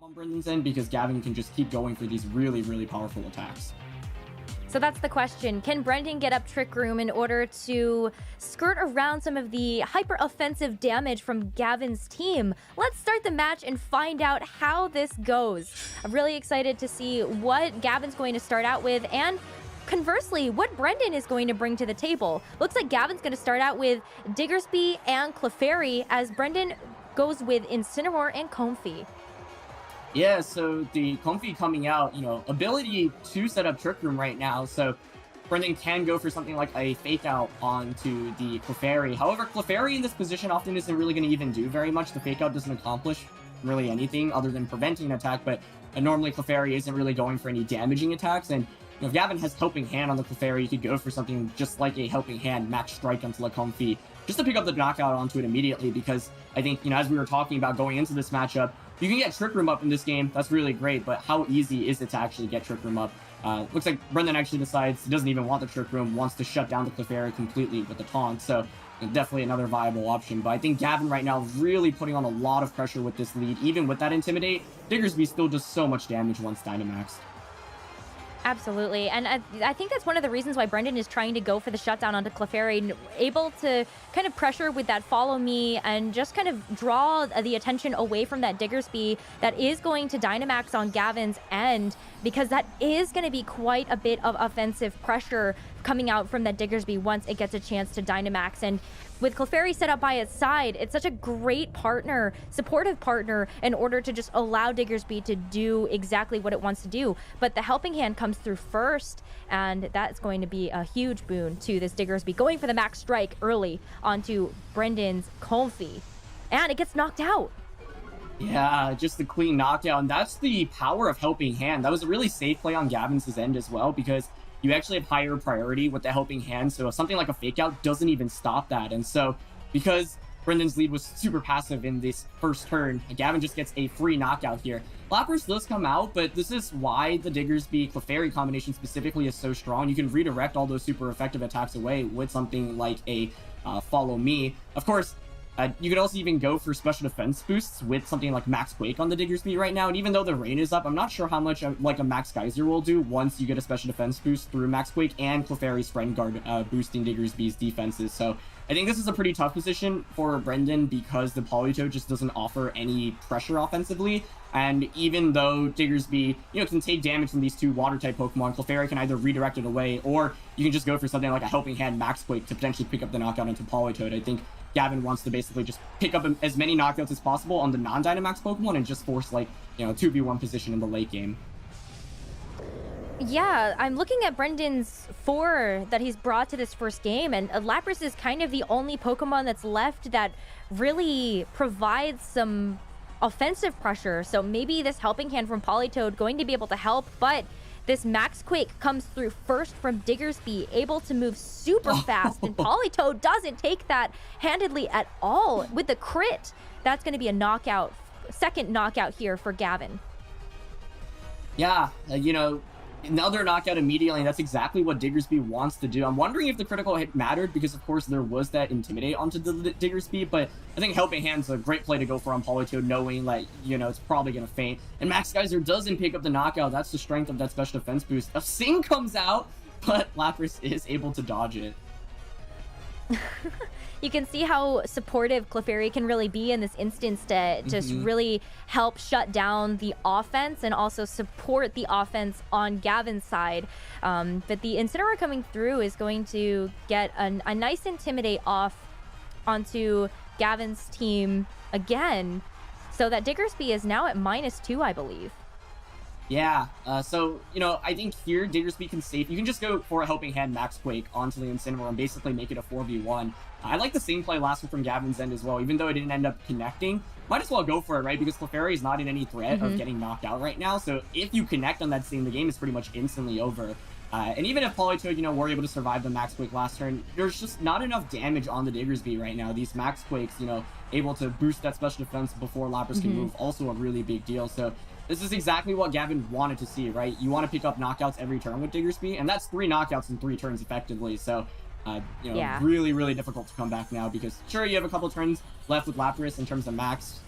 on Brendan's end because Gavin can just keep going for these really, really powerful attacks. So that's the question. Can Brendan get up Trick Room in order to skirt around some of the hyper-offensive damage from Gavin's team? Let's start the match and find out how this goes. I'm really excited to see what Gavin's going to start out with, and conversely, what Brendan is going to bring to the table. Looks like Gavin's going to start out with Diggersby and Clefairy, as Brendan goes with Incineroar and Comfey. Yeah, so the Comfey coming out, ability to set up Trick Room right now. So Brendan can go for something like a fake out onto the Clefairy. However, Clefairy in this position often isn't really going to even do very much. The fake out doesn't accomplish really anything other than preventing an attack, but normally Clefairy isn't really going for any damaging attacks. And if Gavin has Helping Hand on the Clefairy, you could go for something just like a Helping Hand Max Strike onto the Comfey, just to pick up the knockout onto it immediately, because I think, as we were talking about going into this matchup, you can get Trick Room up in this game. That's really great, but how easy is it to actually get Trick Room up? Looks like Brendan actually decides he doesn't even want the Trick Room, wants to shut down the Clefairy completely with the taunt, so definitely another viable option. But I think Gavin right now really putting on a lot of pressure with this lead. Even with that Intimidate, Diggersby still does so much damage once Dynamaxed. Absolutely, and I think that's one of the reasons why Brendan is trying to go for the shutdown onto Clefairy, able to kind of pressure with that follow me and just kind of draw the attention away from that Diggersby that is going to Dynamax on Gavin's end, because that is going to be quite a bit of offensive pressure coming out from that Diggersby once it gets a chance to Dynamax. And with Clefairy set up by its side, it's such a great partner, supportive partner, in order to just allow Diggersby to do exactly what it wants to do. But the Helping Hand comes through first, and that's going to be a huge boon to this Diggersby, going for the Max Strike early onto Brendan's Comfey. And it gets knocked out. Yeah, just a clean knockout, and that's the power of Helping Hand. That was a really safe play on Gavin's end as well, because you actually have higher priority with the Helping Hand, so something like a fake out doesn't even stop that. And so because Brendan's lead was super passive in this first turn, Gavin just gets a free knockout here. Lapras does come out, but this is why the Diggersby Clefairy combination specifically is so strong. You can redirect all those super effective attacks away with something like a Follow Me. Of course, you could also even go for special defense boosts with something like Max Quake on the Diggersby right now. And even though the rain is up, I'm not sure how much like a Max Geyser will do once you get a special defense boost through Max Quake and Clefairy's Friend Guard boosting Diggersby's defenses. So I think this is a pretty tough position for Brendan because the Politoed just doesn't offer any pressure offensively. And even though Diggersby, can take damage from these two Water-type Pokemon, Clefairy can either redirect it away, or you can just go for something like a Helping Hand Max Quake to potentially pick up the knockout into Politoed. I think Gavin wants to basically just pick up as many knockouts as possible on the non-Dynamax Pokemon and just force, 2v1 position in the late game. Yeah, I'm looking at Brendan's 4 that he's brought to this first game, and Lapras is kind of the only Pokemon that's left that really provides some offensive pressure. So maybe this Helping Hand from Politoed going to be able to help, but this Max Quake comes through first from Diggersby, able to move super fast, and Politoed doesn't take that handedly at all. With the crit, that's going to be a knockout, second knockout here for Gavin. Yeah, another knockout immediately, and that's exactly what Diggersby wants to do. I'm wondering if the critical hit mattered, because of course there was that Intimidate onto the Diggersby, but I think Helping Hand's a great play to go for on Politoed, knowing it's probably going to faint. And Max Geyser doesn't pick up the knockout. That's the strength of that special defense boost. A Sing comes out, but Lapras is able to dodge it. You can see how supportive Clefairy can really be in this instance to just really help shut down the offense and also support the offense on Gavin's side. But the Incineroar coming through is going to get a nice Intimidate off onto Gavin's team again. So that Diggersby is now at -2, I believe. Yeah, so, I think here Diggersby can safe. You can just go for a Helping Hand Max Quake onto the Incineroar and basically make it a 4v1. I like the same play last one from Gavin's end as well, even though it didn't end up connecting. Might as well go for it, right? Because Clefairy is not in any threat of getting knocked out right now. So if you connect on that Sing, the game is pretty much instantly over. And even if Politoed, were able to survive the Max Quake last turn, there's just not enough damage on the Diggersby right now. These Max Quakes, able to boost that special defense before Lapras can move, also a really big deal. So this is exactly what Gavin wanted to see, right? You want to pick up knockouts every turn with Diggersby, and that's 3 knockouts in 3 turns effectively. So Yeah. Really, really difficult to come back now because sure, you have a couple turns left with Lapras in terms of max,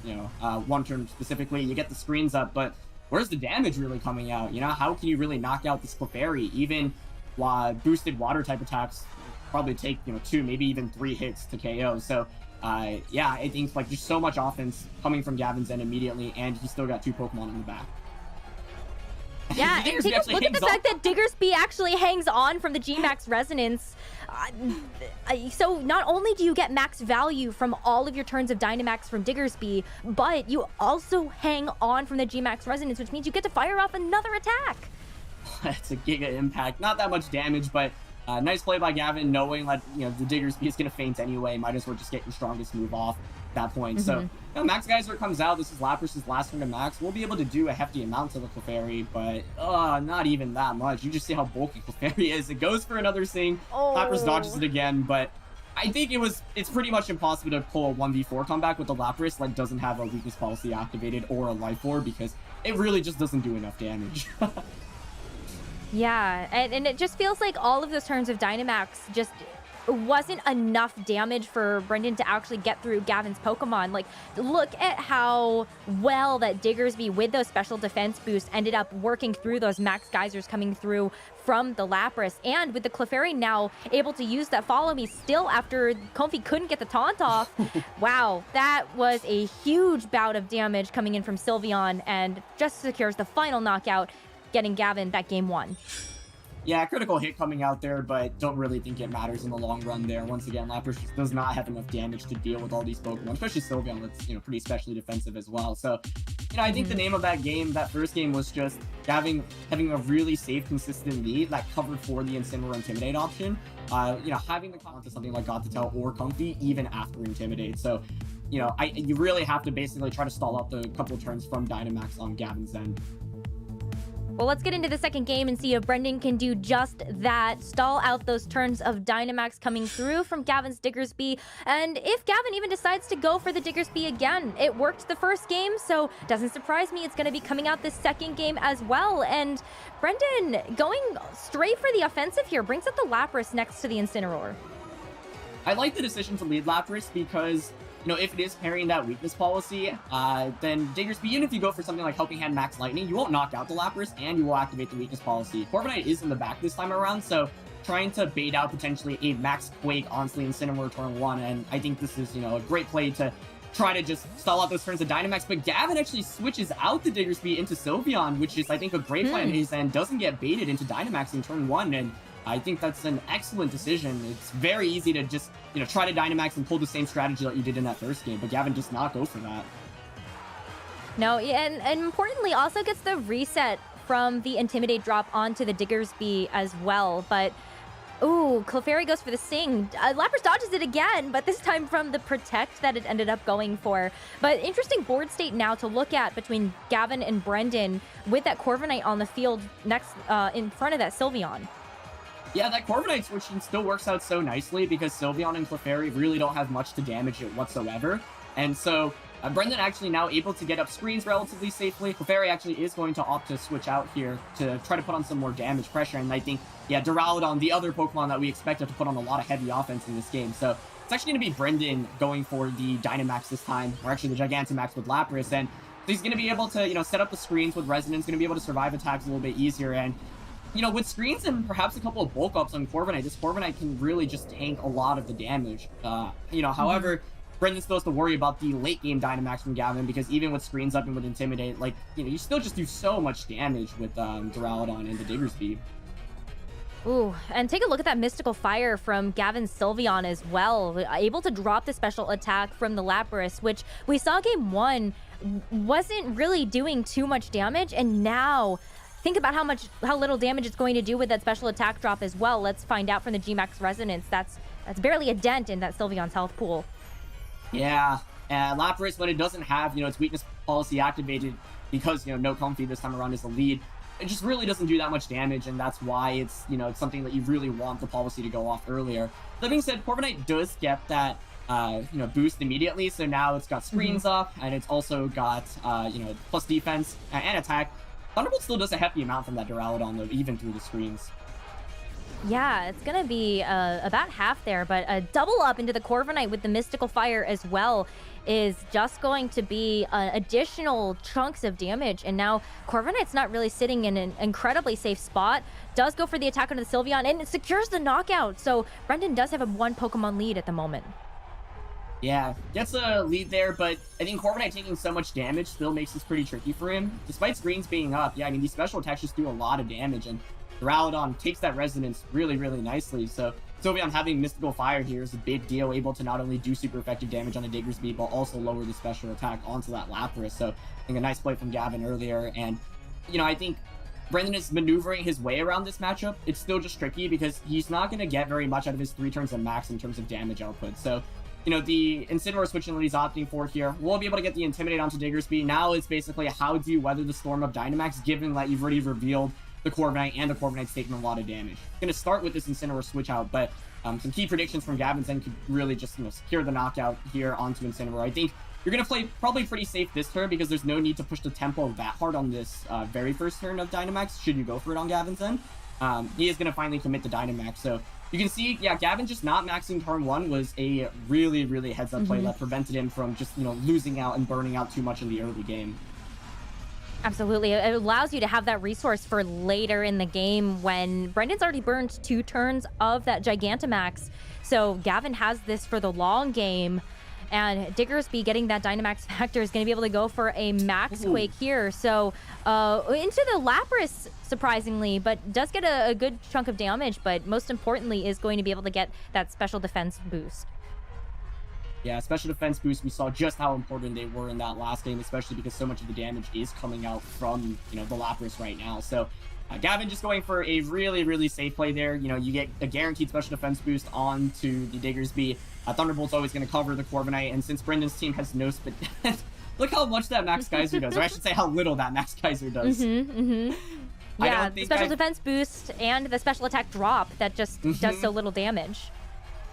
one turn specifically, you get the screens up, but where's the damage really coming out? How can you really knock out this Clefairy? Even boosted water type attacks probably take, 2, maybe even 3 hits to KO. So, yeah, I think like just so much offense coming from Gavin's end immediately, and he's still got 2 Pokemon in the back. Yeah, and take a look at the fact that Diggersby actually hangs on from the G-Max Resonance. So not only do you get max value from all of your turns of Dynamax from Diggersby, but you also hang on from the G-Max Resonance, which means you get to fire off another attack. It's a Giga Impact. Not that much damage, but nice play by Gavin, knowing that the Diggersby is going to faint anyway. Might as well just get your strongest move off at that point. So Max Geyser comes out. This is Lapras' last turn to Max. We'll be able to do a hefty amount to the Clefairy, but not even that much. You just see how bulky Clefairy is. It goes for another Zheng. Lapras dodges it again, but I think it's pretty much impossible to pull a 1v4 comeback with the Lapras that doesn't have a weakness policy activated or a life orb, because it really just doesn't do enough damage. Yeah, and it just feels like all of those turns of Dynamax just wasn't enough damage for Brendan to actually get through Gavin's Pokemon. Like, look at how well that Diggersby with those special defense boosts ended up working through those max geysers coming through from the Lapras, and with the Clefairy now able to use that follow me still after Comfy couldn't get the taunt off. Wow, that was a huge bout of damage coming in from Sylveon, and just secures the final knockout, getting Gavin that game 1. Yeah, critical hit coming out there, but don't really think it matters in the long run there. Once again, Lapras just does not have enough damage to deal with all these Pokemon, especially Sylveon, that's, pretty especially defensive as well. So, I think the name of that game, that first game, was just having a really safe, consistent lead that covered for the Incineroar Intimidate option. Having the con to something like Gothitelle or Comfy even after Intimidate. So, you really have to basically try to stall out the couple turns from Dynamax on Gavin's end. Well, let's get into the second game and see if Brendan can do just that. Stall out those turns of Dynamax coming through from Gavin's Diggersby. And if Gavin even decides to go for the Diggersby again, it worked the first game, so doesn't surprise me it's going to be coming out the second game as well. And Brendan going straight for the offensive here, brings up the Lapras next to the Incineroar. I like the decision to lead Lapras because if it is parrying that weakness policy, then Diggersby, even if you go for something like Helping Hand Max Lightning, you won't knock out the Lapras, and you will activate the weakness policy. Corviknight is in the back this time around, so trying to bait out potentially a Max Quake Onsley Incineroar turn 1, and I think this is, a great play to try to just stall out those turns of Dynamax, but Gavin actually switches out the Diggersby into Sylveon, which is, I think, a great play on his end, doesn't get baited into Dynamax in turn 1, and I think that's an excellent decision. It's very easy to just, try to Dynamax and pull the same strategy that you did in that first game, but Gavin does not go for that. No, and importantly, also gets the reset from the Intimidate drop onto the Diggersby as well, but ooh, Clefairy goes for the Sing. Lapras dodges it again, but this time from the Protect that it ended up going for. But interesting board state now to look at between Gavin and Brendan with that Corviknight on the field next in front of that Sylveon. Yeah, that Corviknight switching still works out so nicely because Sylveon and Clefairy really don't have much to damage it whatsoever. And so Brendan actually now able to get up screens relatively safely. Clefairy actually is going to opt to switch out here to try to put on some more damage pressure. And I think, Duraludon, the other Pokemon that we expected to put on a lot of heavy offense in this game. So it's actually going to be Brendan going for the Dynamax this time, or actually the Gigantamax with Lapras. And he's going to be able to, set up the screens with Resonance, going to be able to survive attacks a little bit easier. And with screens and perhaps a couple of bulk ups on Corviknight, this Corviknight can really just tank a lot of the damage. However, Brendan still has to worry about the late game Dynamax from Gavin, because even with screens up and with Intimidate, you still just do so much damage with Duraludon and the Diggersby. Ooh, and take a look at that Mystical Fire from Gavin's Sylveon as well. Able to drop the special attack from the Lapras, which we saw game 1 wasn't really doing too much damage, and now think about how little damage it's going to do with that special attack drop as well. Let's find out from the G-Max Resonance. That's barely a dent in that Sylveon's health pool. Yeah, Lapras, when it doesn't have, its weakness policy activated, because, no Comfy this time around is the lead, it just really doesn't do that much damage, and that's why it's, it's something that you really want the policy to go off earlier. That being said, Corviknight does get that, boost immediately, so now it's got screens up, and it's also got, plus defense and attack. Thunderbolt still does a hefty amount from that Duraludon, though, even through the screens. Yeah, it's gonna be about half there, but a double up into the Corviknight with the Mystical Fire as well is just going to be additional chunks of damage. And now Corviknight's not really sitting in an incredibly safe spot. Does go for the attack onto the Sylveon, and it secures the knockout. So Brendan does have a 1 Pokemon lead at the moment. Yeah, gets a lead there, but I think Corviknight taking so much damage still makes this pretty tricky for him. Despite screens being up, yeah, I mean, these special attacks just do a lot of damage, and Duraludon takes that resonance really, really nicely. So Sylveon having Mystical Fire here is a big deal, able to not only do super effective damage on a Diggersby, but also lower the special attack onto that Lapras. So I think a nice play from Gavin earlier, and, you know, I think Brendan is maneuvering his way around this matchup. It's still just tricky because he's not going to get very much out of his 3 turns of max in terms of damage output. So, you know, the Incineroar switching that he's opting for here, we'll be able to get the Intimidate onto Diggersby. Now it's basically how do you weather the storm of Dynamax, given that you've already revealed the Corviknight, and the Corviknight's taking a lot of damage. Going to start with this Incineroar switch out, but some key predictions from Gavin's end could really just, you know, secure the knockout here onto Incineroar. I think you're going to play probably pretty safe this turn because there's no need to push the tempo that hard on this very first turn of Dynamax, should you go for it on Gavin's end. He is going to finally commit to Dynamax, so you can see, yeah, Gavin just not maxing turn 1 was a really, really heads-up play that prevented him from just, you know, losing out and burning out too much in the early game. Absolutely. It allows you to have that resource for later in the game when Brendan's already burned 2 turns of that Gigantamax. So Gavin has this for the long game. And Diggersby getting that Dynamax factor is going to be able to go for a Max Quake here. So into the Lapras, surprisingly, but does get a good chunk of damage. But most importantly is going to be able to get that special defense boost. Yeah, special defense boost, we saw just how important they were in that last game, especially because so much of the damage is coming out from, you know, the Lapras right now. So Gavin just going for a really, really safe play there. You know, you get a guaranteed special defense boost onto the Diggersby. Thunderbolt's always going to cover the Corviknight, and since Brendan's team has no spin... Look how much that Max Geyser does, or I should say how little that Max Geyser does. Yeah, the special defense boost and the special attack drop that just does so little damage.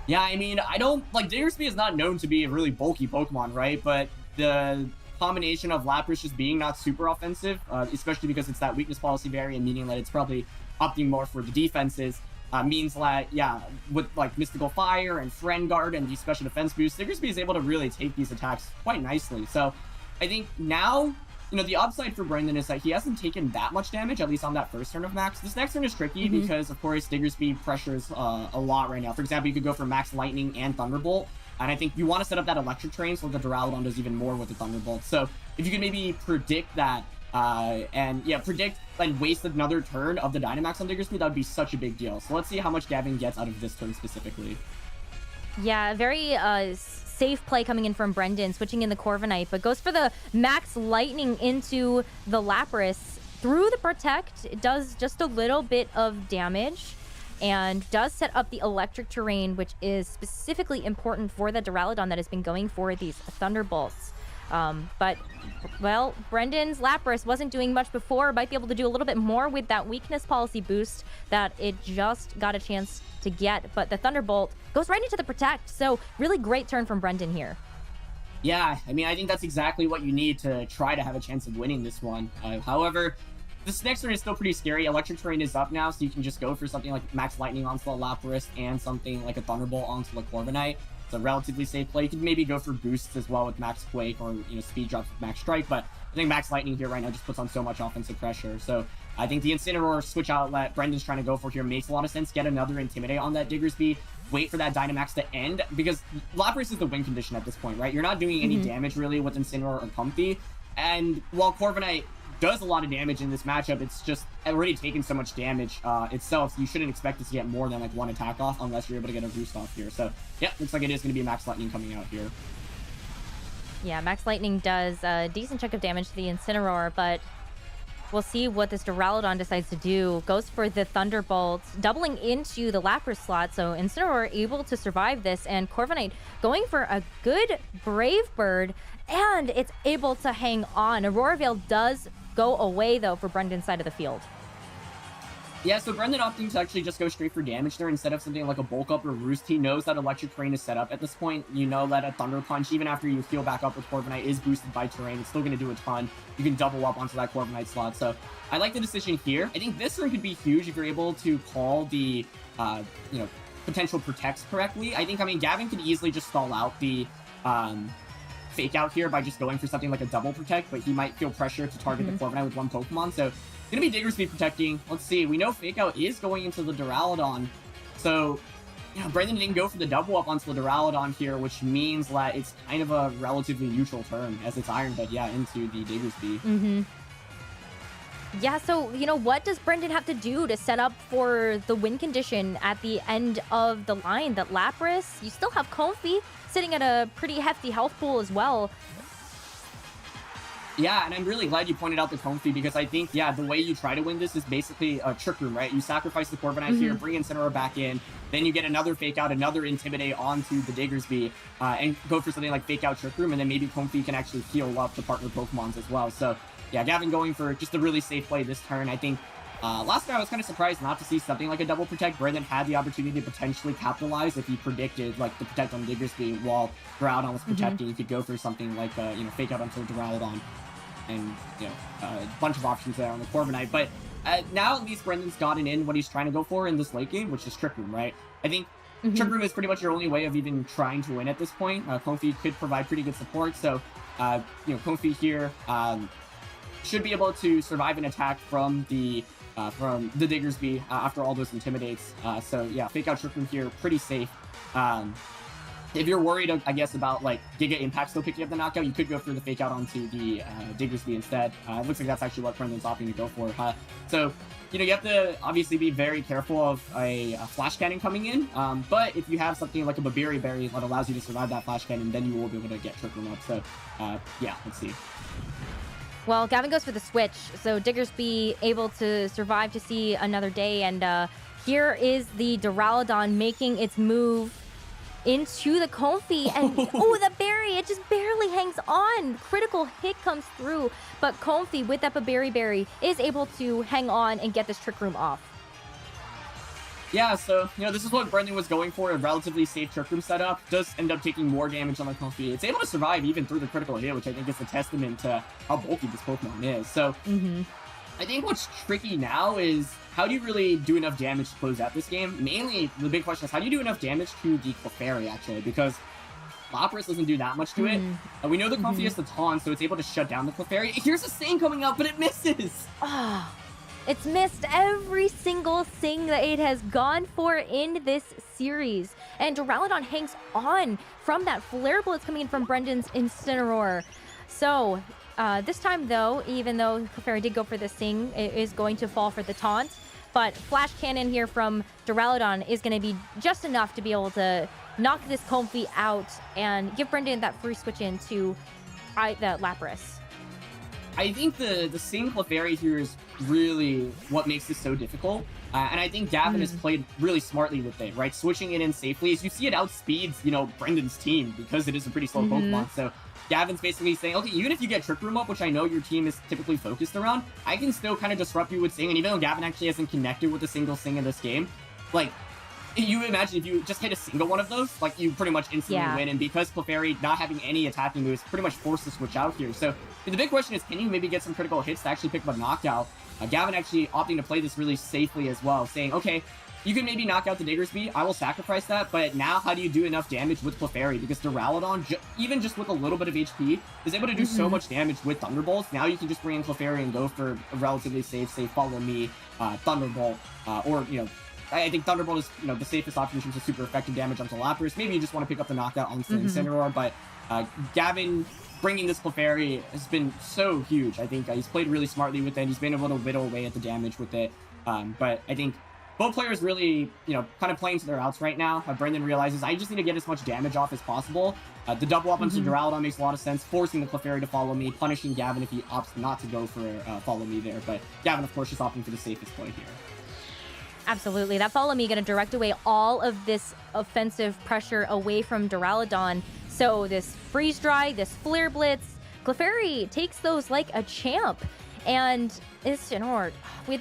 Yeah, I mean, I don't... Like, Diggersby is not known to be a really bulky Pokemon, right? But the combination of Lapras just being not super offensive, especially because it's that weakness policy variant, meaning that it's probably opting more for the defenses, means that, yeah, with, like, Mystical Fire and Friend Guard and these special defense boosts, Diggersby is able to really take these attacks quite nicely. So, I think now... You know, the upside for Brendan is that he hasn't taken that much damage, at least on that first turn of Max. This next turn is tricky because, of course, Diggersby pressures a lot right now. For example, you could go for Max Lightning and Thunderbolt, and I think you want to set up that Electric Train so that the Duraludon does even more with the Thunderbolt. So if you could maybe predict that, and yeah, predict and waste another turn of the Dynamax on Diggersby, that would be such a big deal. So let's see how much Gavin gets out of this turn specifically. Yeah, very safe play coming in from Brendan, switching in the Corviknight, but goes for the Max Lightning into the Lapras through the Protect. It does just a little bit of damage and does set up the Electric Terrain, which is specifically important for the Duraludon that has been going for these Thunderbolts. But, well, Brendan's Lapras wasn't doing much before. Might be able to do a little bit more with that weakness policy boost that it just got a chance to get. But the Thunderbolt goes right into the Protect. So really great turn from Brendan here. Yeah, I mean, I think that's exactly what you need to try to have a chance of winning this one. However, this next turn is still pretty scary. Electric Terrain is up now, so you can just go for something like Max Lightning onto the Lapras and something like a Thunderbolt onto the Corviknight. It's a relatively safe play. You could maybe go for boosts as well with Max Quake or, you know, speed drops with Max Strike, but I think Max Lightning here right now just puts on so much offensive pressure. So I think the Incineroar switch outlet Brendan's trying to go for here makes a lot of sense. Get another Intimidate on that Diggersby. Wait for that Dynamax to end, because Lapras is the win condition at this point, right? You're not doing any damage really with Incineroar or Comfy. And while Corviknight does a lot of damage in this matchup, it's just already taken so much damage itself, so you shouldn't expect to get more than like one attack off unless you're able to get a boost off here. So yeah, looks like it is going to be Max Lightning coming out here. Yeah, Max Lightning does a decent chunk of damage to the Incineroar, but we'll see what this Duraludon decides to do. Goes for the Thunderbolt, doubling into the Lapras slot, so Incineroar able to survive this, and Corviknight going for a good Brave Bird, and it's able to hang on. Aurora Veil does go away, though, for Brendan's side of the field. Yeah, so Brendan opting to actually just go straight for damage there instead of something like a Bulk Up or Roost. He knows that Electric Terrain is set up at this point. You know that a Thunder Punch, even after you heal back up with Corviknight, is boosted by Terrain. It's still going to do a ton. You can double up onto that Corviknight slot. So I like the decision here. I think this turn could be huge if you're able to call the you know, potential protects correctly. I think, I mean, Gavin could easily just stall out the fake out here by just going for something like a double protect, but he might feel pressure to target the Corviknight with one Pokemon. So it's going to be Diggersby protecting. Let's see. We know fake out is going into the Duraludon. So, you know, Brendan didn't go for the double up onto the Duraludon here, which means that it's kind of a relatively neutral turn as it's Iron Bed, yeah, into the Diggersby. Yeah, so, you know, what does Brendan have to do to set up for the win condition at the end of the line? That Lapras, you still have Comfey sitting at a pretty hefty health pool as well. Yeah, and I'm really glad you pointed out the Comfey because I think, yeah, the way you try to win this is basically a Trick Room, right? You sacrifice the Corviknight here, bring Incineroar back in, then you get another Fake Out, another Intimidate onto the Diggersby, and go for something like Fake Out Trick Room, and then maybe Comfey can actually heal up the partner Pokemons as well. So, yeah, Gavin going for just a really safe play this turn. I think last time I was kind of surprised not to see something like a double protect. Brendan had the opportunity to potentially capitalize if he predicted like the protect on Diggersby while Duraludon was protecting. He could go for something like you know, Fake Out onto Duraludon, and you know, a bunch of options there on the Corviknight. But now at least Brendan's gotten in what he's trying to go for in this late game, which is Trick Room, right? I think Trick Room is pretty much your only way of even trying to win at this point. Comfey could provide pretty good support, so you know, Comfey here should be able to survive an attack from the Diggersby after all those intimidates. So yeah, Fake Out Trick Room here, pretty safe. If you're worried, I guess, about like Giga Impact still picking up the knockout, you could go for the Fake Out onto the Diggersby instead. It looks like that's actually what Brendan's opting to go for. So, you know, you have to obviously be very careful of a Flash Cannon coming in. But if you have something like a Babiri Berry that allows you to survive that Flash Cannon, then you will be able to get Trick Room up. So, yeah, let's see. Well, Gavin goes for the switch, so Diggersby able to survive to see another day, and here is the Duraludon making its move into the Comfey, and oh, the berry, it just barely hangs on. Critical hit comes through, but Comfey with that Berry is able to hang on and get this Trick Room off. Yeah, so, you know, this is what Brendan was going for, a relatively safe Trick Room setup. Does end up taking more damage on the Comfey. It's able to survive even through the critical hit, which I think is a testament to how bulky this Pokemon is. So, I think what's tricky now is how do you really do enough damage to close out this game? Mainly, the big question is how do you do enough damage to the Clefairy, actually? Because Lapras doesn't do that much to it. We know the Comfey has the taunt, so it's able to shut down the Clefairy. Here's a Zheng coming up, but it misses! It's missed every single thing that it has gone for in this series. And Duraludon hangs on from that Flare Blitz coming in from Brendan's Incineroar. So, this time though, even though Clefairy did go for this thing, it is going to fall for the taunt. But Flash Cannon here from Duraludon is going to be just enough to be able to knock this Comfey out and give Brendan that free switch in to the Lapras. I think the Zheng Clefairy here is really what makes this so difficult. And I think Gavin has played really smartly with it, right? Switching it in safely. As you see, it outspeeds, you know, Brendan's team because it is a pretty slow Pokemon. So Gavin's basically saying, okay, even if you get Trick Room up, which I know your team is typically focused around, I can still kind of disrupt you with Zheng. And even though Gavin actually hasn't connected with a single Zheng in this game, like, you imagine if you just hit a single one of those, like, you pretty much instantly win. And because Clefairy not having any attacking moves, pretty much forced to switch out here. So the big question is, can you maybe get some critical hits to actually pick up a knockout? Gavin actually opting to play this really safely as well, saying, okay, you can maybe knock out the Diggersby, I will sacrifice that, but now how do you do enough damage with Clefairy? Because Duraludon, even just with a little bit of HP, is able to do so much damage with Thunderbolts. Now you can just bring in Clefairy and go for a relatively safe, say, Follow Me, Thunderbolt, or, you know, I think Thunderbolt is, you know, the safest option in terms of super effective damage onto Lapras. Maybe you just want to pick up the knockout on Incineroar, but Gavin bringing this Clefairy has been so huge. I think he's played really smartly with it. He's been able to whittle away at the damage with it. But I think both players really, you know, kind of playing to their outs right now. Brendan realizes, I just need to get as much damage off as possible. The double up onto Duraludon makes a lot of sense, forcing the Clefairy to follow me, punishing Gavin if he opts not to go for follow me there. But Gavin, of course, just opting for the safest play here. Absolutely. That Follow Me going to direct away all of this offensive pressure away from Duraludon. So this Freeze Dry, this Flare Blitz, Clefairy takes those like a champ. And Incineroar,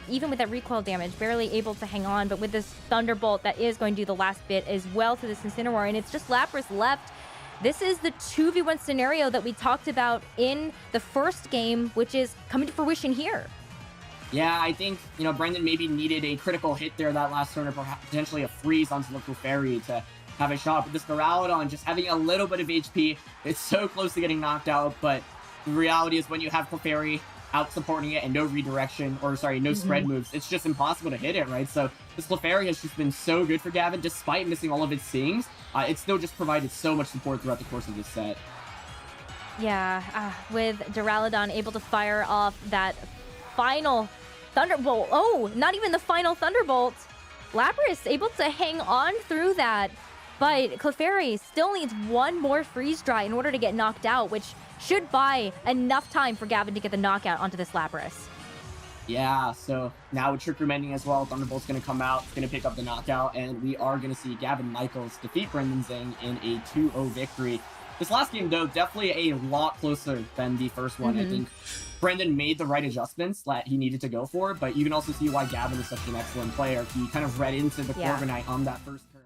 even with that recoil damage, barely able to hang on. But with this Thunderbolt, that is going to do the last bit as well to this Incineroar. And it's just Lapras left. This is the 2v1 scenario that we talked about in the first game, which is coming to fruition here. Yeah, I think, Brendan maybe needed a critical hit there that last turn, or perhaps potentially a freeze onto the Clefairy to have a shot. But this Duraludon just having a little bit of HP, it's so close to getting knocked out. But the reality is when you have Clefairy out supporting it and no redirection, or sorry, no spread moves, it's just impossible to hit it, right? So this Clefairy has just been so good for Gavin, despite missing all of its Stings. It still just provided so much support throughout the course of this set. Yeah, with Duraludon able to fire off that final Thunderbolt. Oh, not even the final Thunderbolt. Lapras able to hang on through that, but Clefairy still needs one more freeze dry in order to get knocked out, which should buy enough time for Gavin to get the knockout onto this Lapras. Yeah, so now with Trick Room ending as well, Thunderbolt's going to come out, it's going to pick up the knockout, and we are going to see Gavin Michaels defeat Brendan Zheng in a 2-0 victory. This last game, though, definitely a lot closer than the first one. I think Brendan made the right adjustments that he needed to go for, but you can also see why Gavin is such an excellent player. He kind of read into the Corviknight on that first turn.